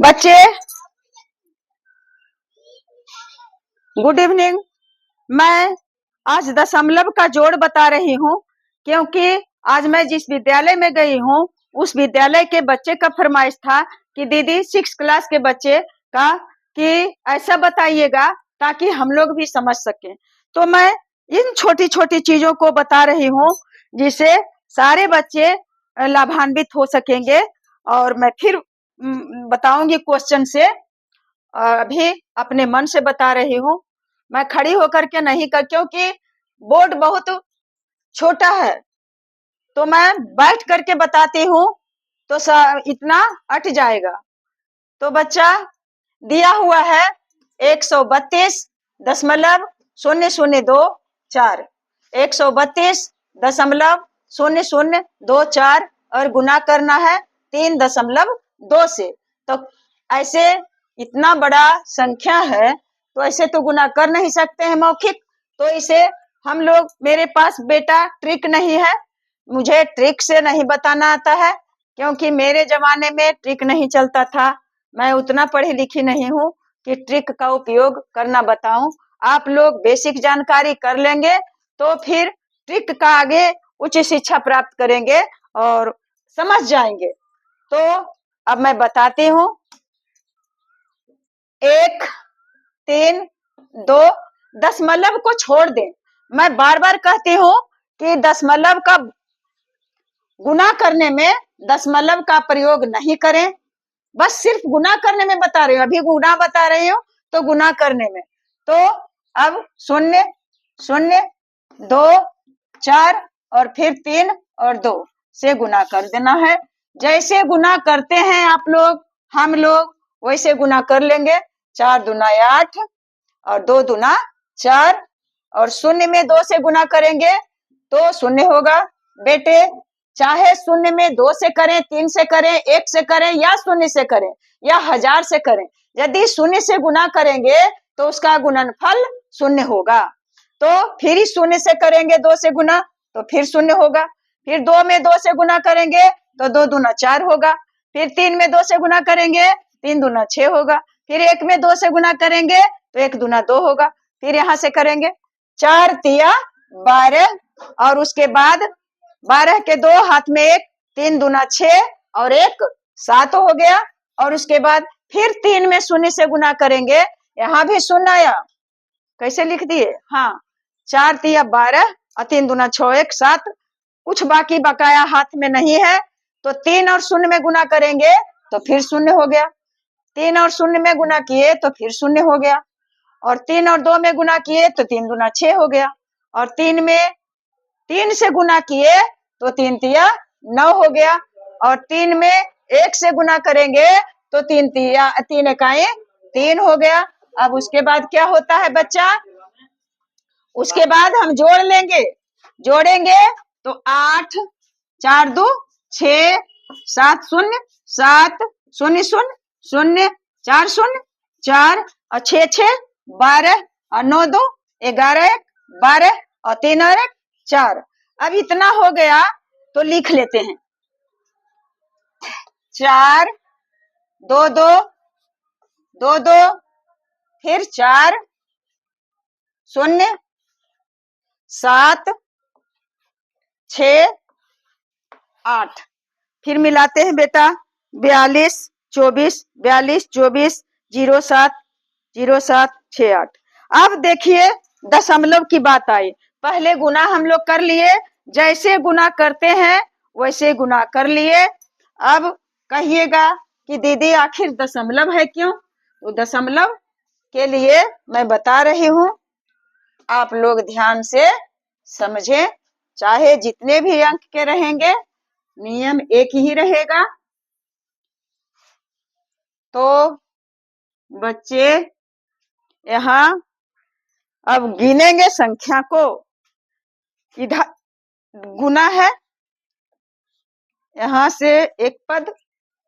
बच्चे good evening. मैं आज दशमलव का जोड़ बता रही हूँ, क्योंकि आज मैं जिस विद्यालय में गई हूँ उस विद्यालय के बच्चे का फरमाइश था कि दीदी 6 क्लास के बच्चे का कि ऐसा बताइएगा ताकि हम लोग भी समझ सकें। तो मैं इन छोटी छोटी चीजों को बता रही हूँ जिससे सारे बच्चे लाभान्वित हो सकेंगे। और मैं फिर बताऊंगी क्वेश्चन से। अभी अपने मन से बता रही हूँ, मैं खड़ी होकर के नहीं कर, क्योंकि बोर्ड बहुत छोटा है तो मैं बैठ करके बताती हूँ तो इतना अट जाएगा। तो बच्चा दिया हुआ है 132.0024, 132.0024 और गुना करना है 3.2 से। तो ऐसे इतना बड़ा संख्या है तो ऐसे तो गुना कर नहीं सकते हैं मौखिक। तो इसे हम लोग, मेरे पास बेटा ट्रिक नहीं है, मुझे ट्रिक से नहीं बताना आता है, क्योंकि मेरे जमाने में ट्रिक नहीं चलता था। मैं उतना पढ़ी लिखी नहीं हूँ कि ट्रिक का उपयोग करना बताऊं। आप लोग बेसिक जानकारी कर लेंगे तो फिर ट्रिक का आगे उच्च शिक्षा प्राप्त करेंगे और समझ जाएंगे। तो अब मैं बताती हूँ। 1, 3, 2, दशमलव को छोड़ दें। मैं बार बार कहती हूँ कि दशमलव का गुना करने में दशमलव का प्रयोग नहीं करें, बस सिर्फ गुना करने में बता रही हूँ। अभी गुना बता रही हूँ तो गुना करने में। तो अब 0, 0, 2, 4 और फिर 3 और 2 से गुना कर देना है। जैसे गुना करते हैं आप लोग, हम लोग वैसे गुना कर लेंगे। 4 दूना 8 और 2 दूना 4 और 0 में 2 से गुना करेंगे तो 0 होगा। बेटे चाहे 0 में 2 से करें, 3 से करें, 1 से करें या 0 से करें या 1000 से करें, यदि 0 से गुना करेंगे तो उसका गुणनफल 0 होगा। तो फिर 0 से करेंगे 2 से गुना तो फिर 0 होगा। फिर 2 में 2 से गुना करेंगे तो 2 दूना 4 होगा। फिर 3 में 2 से गुना करेंगे 3 दूना 6 होगा। फिर 1 में 2 से गुना करेंगे तो 1 दूना 2 होगा। फिर यहाँ से करेंगे 4 तिया 12 और उसके बाद 12 के 2 हाथ में 1, 3 दूना 6 और 1 7 हो गया। और उसके बाद फिर 3 में 0 से गुना करेंगे, यहाँ भी 0 आया, कैसे लिख दिए? हाँ, 4 तिया 12 और 3 दूना 6, 1 7, कुछ बाकी बकाया हाथ में नहीं है तो 3 और 0 में गुना करेंगे तो फिर 0 हो गया। 3 और 0 में गुना किए तो फिर 0 हो गया। और 3 और 2 में गुना किए तो 3 दूना 6 हो गया। और 3 में 3 से गुना किए तो 3 तिया 9 हो गया। और 3 में 1 से गुना करेंगे तो 3 इकाई 3 हो गया। अब उसके बाद क्या होता है बच्चा? उसके बाद हम जोड़ लेंगे, जोड़ेंगे तो 8 4 2 6 7 0 7 0 0 0 4 0 4 और 6 6 12 और 9 2 11 1 12 और 3 और 1 4। अब इतना हो गया तो लिख लेते हैं। 4 2 2 2 2 फिर 4 0 7 6 8। फिर मिलाते हैं बेटा। 42 24 42 24 07 07 68। अब देखिए दशमलव की बात आई। पहले गुना हम लोग कर लिए, जैसे गुना करते हैं वैसे गुना कर लिए। अब कहिएगा कि दीदी आखिर दशमलव है क्यों? तो दशमलव के लिए मैं बता रही हूँ, आप लोग ध्यान से समझें। चाहे जितने भी अंक के रहेंगे नियम एक ही रहेगा। तो बच्चे यहाँ अब गिनेंगे संख्या को। इधर गुना है, यहाँ से एक पद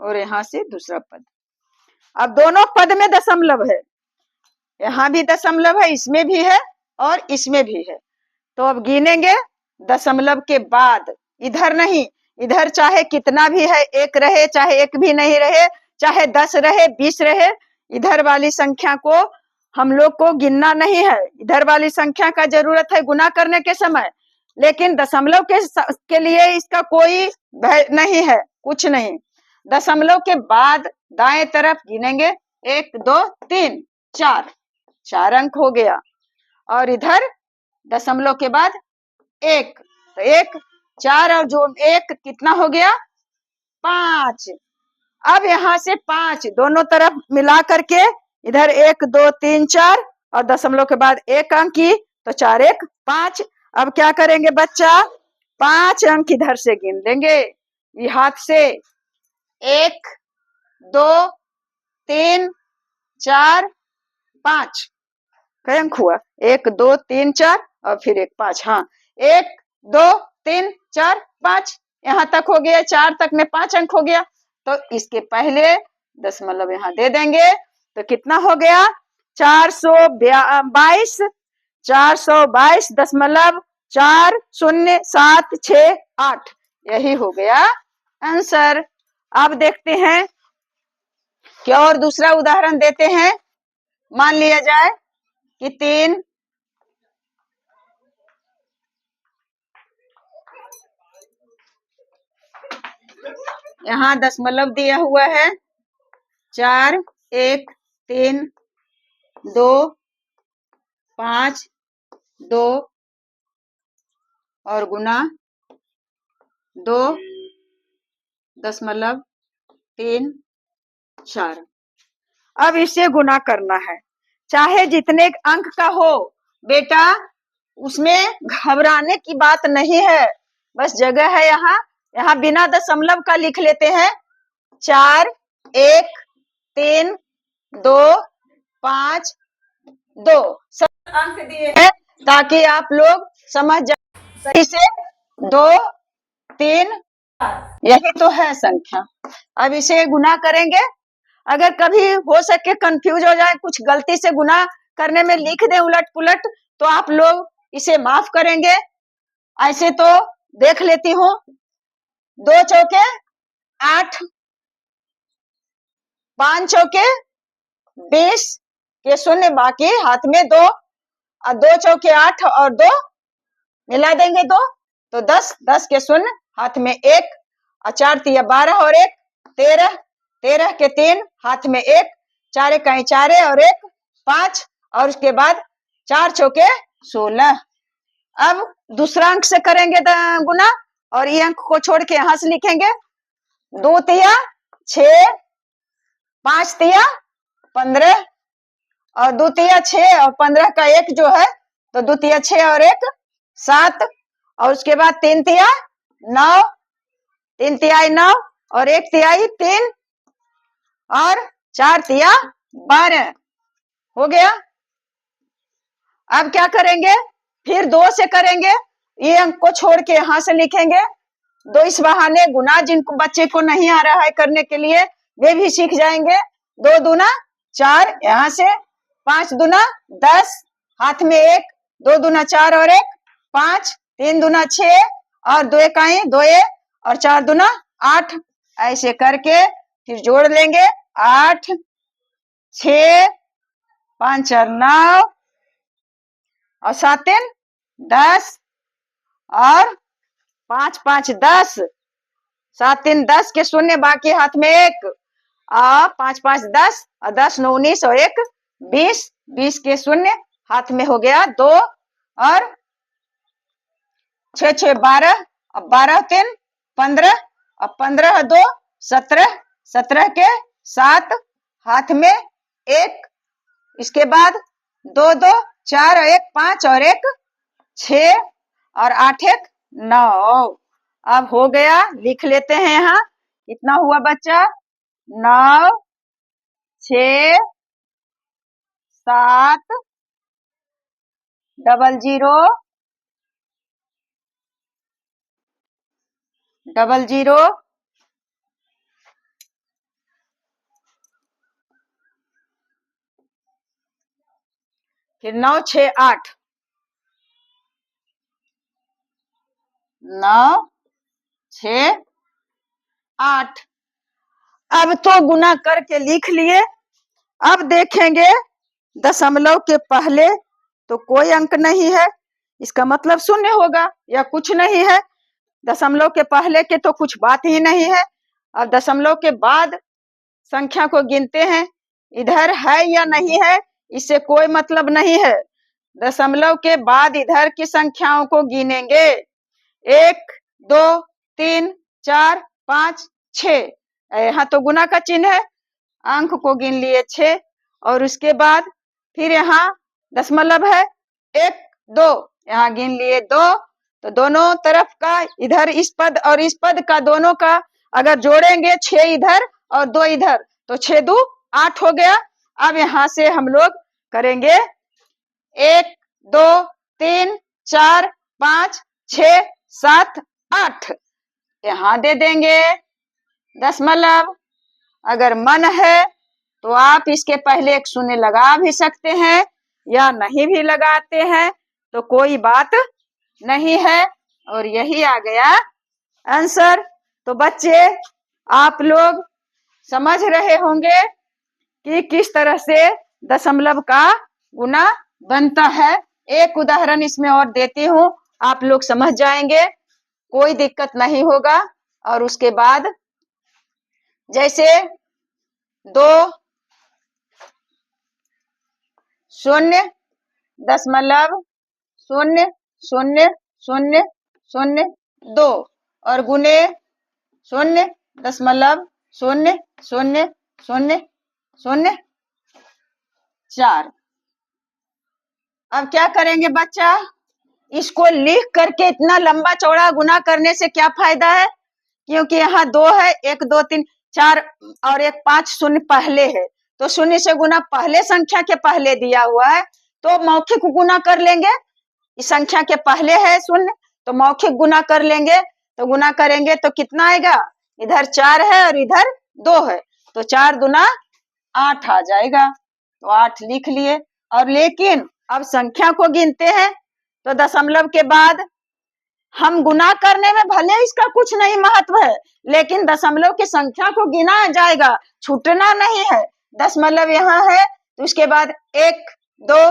और यहाँ से दूसरा पद। अब दोनों पद में दशमलव है, यहाँ भी दशमलव है, इसमें भी है और इसमें भी है। तो अब गिनेंगे दशमलव के बाद, इधर नहीं। इधर चाहे कितना भी है, एक रहे चाहे एक भी नहीं रहे, चाहे 10 रहे 20 रहे, इधर वाली संख्या को हम लोग को गिनना नहीं है। इधर वाली संख्या का जरूरत है गुना करने के समय, लेकिन दशमलव के लिए इसका कोई भय नहीं है, कुछ नहीं। दशमलव के बाद दाएं तरफ गिनेंगे, 1 2 3 4, 4 अंक हो गया। और इधर दशमलव के बाद 1, तो 1 4 और जो 1 कितना हो गया, 5। अब यहाँ से 5 दोनों तरफ मिला करके इधर 1 2 3 4 और दशमलव के बाद 1 अंक की, तो 4 1 5। अब क्या करेंगे बच्चा, 5 अंक इधर से गिन लेंगे, ये हाथ से। 1 2 3 4 5, कई अंक हुआ, 1 2 3 4 और फिर 1 5। हाँ, 1 2 3 4 5, यहाँ तक हो गया, 4 तक में 5 अंक हो गया। तो इसके पहले दशमलव यहाँ दे देंगे, तो कितना हो गया, 422, 422.4076 यही हो गया आंसर। अब देखते हैं कि और दूसरा उदाहरण देते हैं। मान लिया जाए कि 3 यहाँ दशमलव दिया हुआ है, 4 1 3 2 5 2 और गुना 2.34। अब इसे गुना करना है, चाहे जितने अंक का हो बेटा, उसमें घबराने की बात नहीं है, बस जगह है यहाँ। यहाँ बिना दशमलव का लिख लेते हैं, 4 1 3 2 5 2 सब अंक दिए हैं ताकि आप लोग समझ जाए सही से। 2 3 यही तो है संख्या। अब इसे गुना करेंगे, अगर कभी हो सके कंफ्यूज हो जाए, कुछ गलती से गुना करने में लिख दे उलट पुलट, तो आप लोग इसे माफ करेंगे। ऐसे तो देख लेती हूँ, 2 चौके 8, 5 चौके 20 के शून्य बाकी हाथ में 2, और 2 चौके 8 और 2 मिला देंगे 2, तो 10, 10 के शून्य हाथ में 1, और 4 तिया 12 और 1 13, 13 के 3 हाथ में 1, 4 इकाई 4 और 1 5, और उसके बाद 4 चौके 16। अब दूसरा अंक से करेंगे गुना, और ये अंक को छोड़ के यहाँ से लिखेंगे, 2 तिया 6, 5 तिया 15, और 2 तिया 6 और 15 का 1 जो है, तो 2 तिया 6 और 1 7, और उसके बाद 3 तिया 9, 3 तिहाई 9 और 1 तिहाई 3 और 4 तिया 12 हो गया। अब क्या करेंगे, फिर 2 से करेंगे, ये अंक को छोड़ के यहां से लिखेंगे। 2 इस बहाने गुना जिनको बच्चे को नहीं आ रहा है करने के लिए, वे भी सीख जाएंगे। 2 दूना 4, यहाँ से 5 दूना 10 हाथ में 1, 2 दूना 4 और 1 5, 3 दूना 6 और 2 इकाई 2 और 4 दूना 8, ऐसे करके फिर जोड़ लेंगे। 8 6 5 और 9 और 7 3 10 और 5 5 10, 7 3 10 के शून्य बाकी हाथ में 1, और 5 5 10 और 10 9 19 और 1 20, 20 के शून्य हाथ में हो गया 2, और 6 6 12 और 12 3 15 और 15 2 17, 17 के 7 हाथ में 1, इसके बाद 2 2 4 और 1 5 और 1 6 और 8 1 9। अब हो गया, लिख लेते हैं यहाँ, कितना हुआ बच्चा, 9 6 7 00 00 फिर 9 6 8 9 6 8। अब तो गुना करके लिख लिए। अब देखेंगे दशमलव के पहले तो कोई अंक नहीं है, इसका मतलब शून्य होगा या कुछ नहीं है। दशमलव के पहले के तो कुछ बात ही नहीं है। अब दशमलव के बाद संख्या को गिनते हैं, इधर है या नहीं है इससे कोई मतलब नहीं है। दशमलव के बाद इधर की संख्याओं को गिनेंगे, 1 2 3 4 5 6। यहाँ तो गुना का चिन्ह है, अंक को गिन लिए 6 और उसके बाद फिर यहाँ दशमलव है 1 2, यहाँ गिन लिए 2। तो दोनों तरफ का इधर इस पद और इस पद का दोनों का अगर जोड़ेंगे 6 इधर और 2 इधर तो 6 2 8 हो गया। अब यहाँ से हम लोग करेंगे 1 2 3 4 5 6 7 8, यहाँ दे देंगे दशमलव। अगर मन है तो आप इसके पहले एक शून्य लगा भी सकते हैं या नहीं भी लगाते हैं तो कोई बात नहीं है। और यही आ गया आंसर। तो बच्चे आप लोग समझ रहे होंगे कि किस तरह से दशमलव का गुना बनता है। एक उदाहरण इसमें और देती हूँ, आप लोग समझ जाएंगे, कोई दिक्कत नहीं होगा। और उसके बाद जैसे 2 0 दशमलव 0 0 0 0 2 और गुने 0 दशमलव 0 0 0 0 4। अब क्या करेंगे बच्चा, इसको लिख करके इतना लंबा चौड़ा गुना करने से क्या फायदा है, क्योंकि यहाँ 2 है, 1 2 3 4 और एक 5 शून्य पहले है, तो शून्य से गुना पहले संख्या के पहले दिया हुआ है तो मौखिक गुना कर लेंगे। इस संख्या के पहले है शून्य तो मौखिक गुना कर लेंगे। तो गुना करेंगे तो कितना आएगा, इधर 4 है और इधर 2 है तो 4 दूना 8 आ जाएगा। तो 8 लिख लिए। और लेकिन अब संख्या को गिनते हैं तो दशमलव के बाद हम गुना करने में भले इसका कुछ नहीं महत्व है, लेकिन दशमलव की संख्या को गिना जाएगा, छूटना नहीं है। दशमलव यहाँ है तो उसके बाद 1 2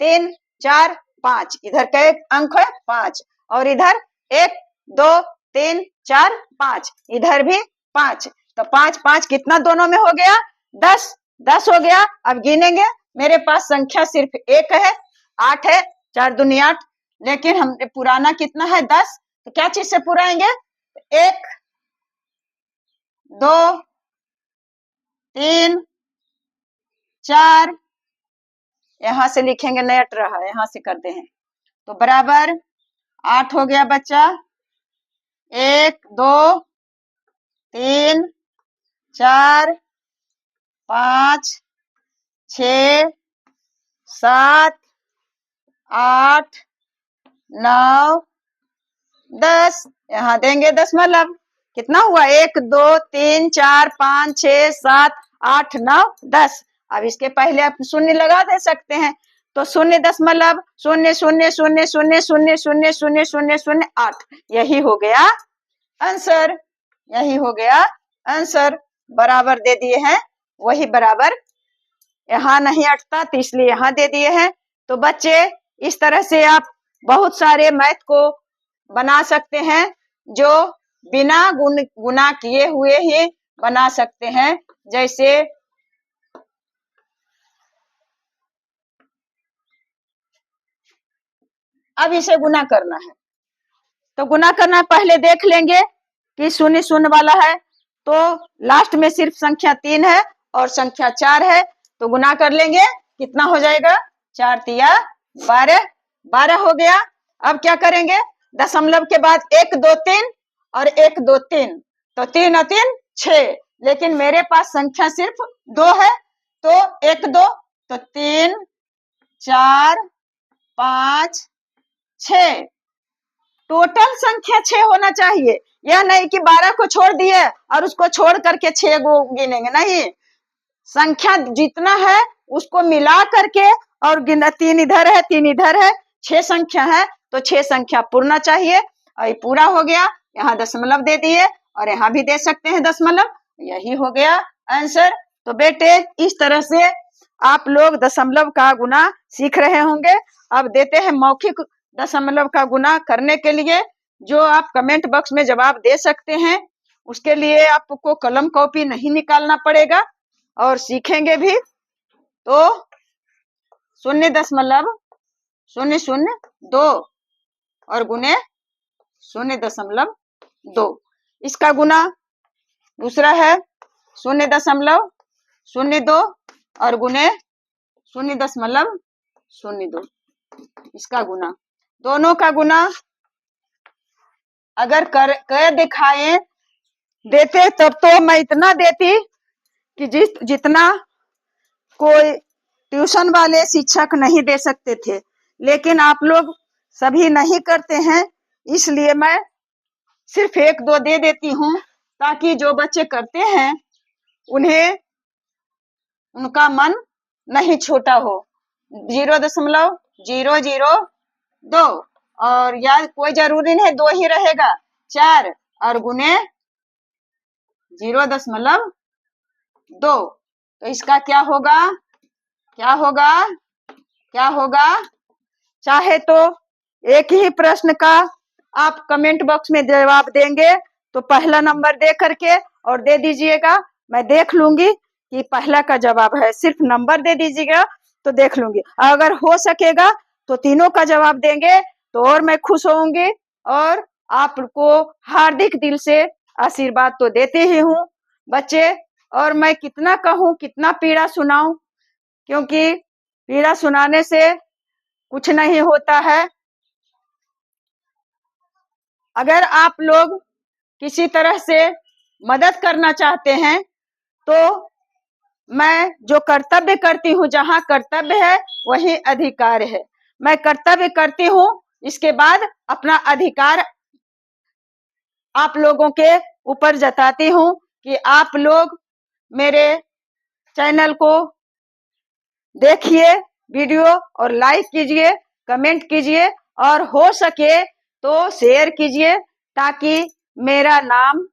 3 4 5, इधर का एक अंक है 5 और इधर 1 2 3 4 5, इधर भी 5। तो 5 5 कितना दोनों में हो गया, 10 10 हो गया। अब गिनेंगे, मेरे पास संख्या सिर्फ एक है, 8 है, 4 दूनी 8, लेकिन हमने पुराना कितना है 10, तो क्या चीज से पुराएंगे, 1 2 3 4, यहां से लिखेंगे नहीं अट रहा है, यहां से करते हैं तो बराबर 8 हो गया बच्चा। 1 2 3 4 5 6 7 8 9 10, यहाँ देंगे दशमलव। कितना हुआ, 1 2 3 4 5 6 7 8 9 10। अब इसके पहले आप शून्य लगा दे सकते हैं तो 0 दशमलव 0 0 0 0 0 0 0 0 0 8, यही हो गया आंसर। यही हो गया आंसर। बराबर दे दिए हैं, वही बराबर यहाँ नहीं अटता तो इसलिए यहाँ दे दिए हैं। तो बच्चे इस तरह से आप बहुत सारे मैथ को बना सकते हैं जो बिना गुना किए हुए ही बना सकते हैं। जैसे अब इसे गुना करना है तो गुना करना पहले देख लेंगे कि शून्य शून्य वाला है तो लास्ट में सिर्फ संख्या 3 है और संख्या 4 है तो गुना कर लेंगे, कितना हो जाएगा, 4 तिया 12, 12 हो गया। अब क्या करेंगे, दशमलव के बाद 1 2 3 और 1 2 3 तो 3 और 3 6, लेकिन मेरे पास संख्या सिर्फ 2 है तो 1 2 तो 3 4 5 6, टोटल संख्या 6 होना चाहिए। यह नहीं कि 12 को छोड़ दिए और उसको छोड़ करके 6 को गिनेंगे, नहीं, संख्या जितना है उसको मिला करके और गिना, 3 इधर है 3 इधर है, 6 संख्या है तो 6 संख्या पूर्णा चाहिए। और ये पूरा हो गया, यहाँ दशमलव दे दिए और यहाँ भी दे सकते हैं दशमलव। यही हो गया आंसर। तो बेटे इस तरह से आप लोग दशमलव का गुना सीख रहे होंगे। अब देते हैं मौखिक दशमलव का गुना करने के लिए, जो आप कमेंट बॉक्स में जवाब दे सकते हैं। उसके लिए आपको कलम कॉपी नहीं निकालना पड़ेगा और सीखेंगे भी। तो 0.002 और गुने 0.2, इसका गुना दूसरा है 0.02 और गुने 0.02, इसका गुना। दोनों का गुना अगर कर दिखाए देते तब तो मैं इतना देती कि जितना कोई ट्यूशन वाले शिक्षक नहीं दे सकते थे, लेकिन आप लोग सभी नहीं करते हैं, इसलिए मैं सिर्फ 1-2 दे देती हूँ, ताकि जो बच्चे करते हैं उन्हें उनका मन नहीं छोटा हो। 0.002 और या कोई जरूरी नहीं 2 ही रहेगा, 4 और गुने 0.2। तो इसका क्या होगा, क्या होगा, क्या होगा? चाहे तो एक ही प्रश्न का आप कमेंट बॉक्स में जवाब देंगे तो पहला नंबर दे करके और दे दीजिएगा, मैं देख लूंगी कि पहला का जवाब है। सिर्फ नंबर दे दीजिएगा तो देख लूंगी। अगर हो सकेगा तो तीनों का जवाब देंगे तो और मैं खुश होंगी। और आपको हार्दिक दिल से आशीर्वाद तो देते ही हूँ बच्चे। और मैं कितना कहूँ, कितना पीड़ा सुनाऊं, क्योंकि पीड़ा सुनाने से कुछ नहीं होता है। अगर आप लोग किसी तरह से मदद करना चाहते हैं तो मैं जो कर्तव्य करती हूँ, जहाँ कर्तव्य है वही अधिकार है। मैं कर्तव्य करती हूँ, इसके बाद अपना अधिकार आप लोगों के ऊपर जताती हूँ कि आप लोग मेरे चैनल को देखिए वीडियो और लाइक कीजिए, कमेंट कीजिए और हो सके तो शेयर कीजिए, ताकि मेरा नाम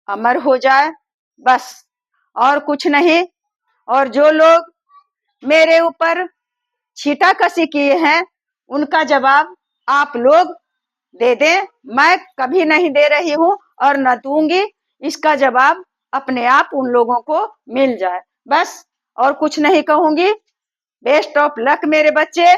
अमर हो जाए, बस और कुछ नहीं। और जो लोग मेरे ऊपर छीटाकशी किए हैं उनका जवाब आप लोग दे दें। मैं कभी नहीं दे रही हूँ और न दूंगी, इसका जवाब अपने आप उन लोगों को मिल जाए, बस और कुछ नहीं कहूंगी। बेस्ट ऑफ लक मेरे बच्चे।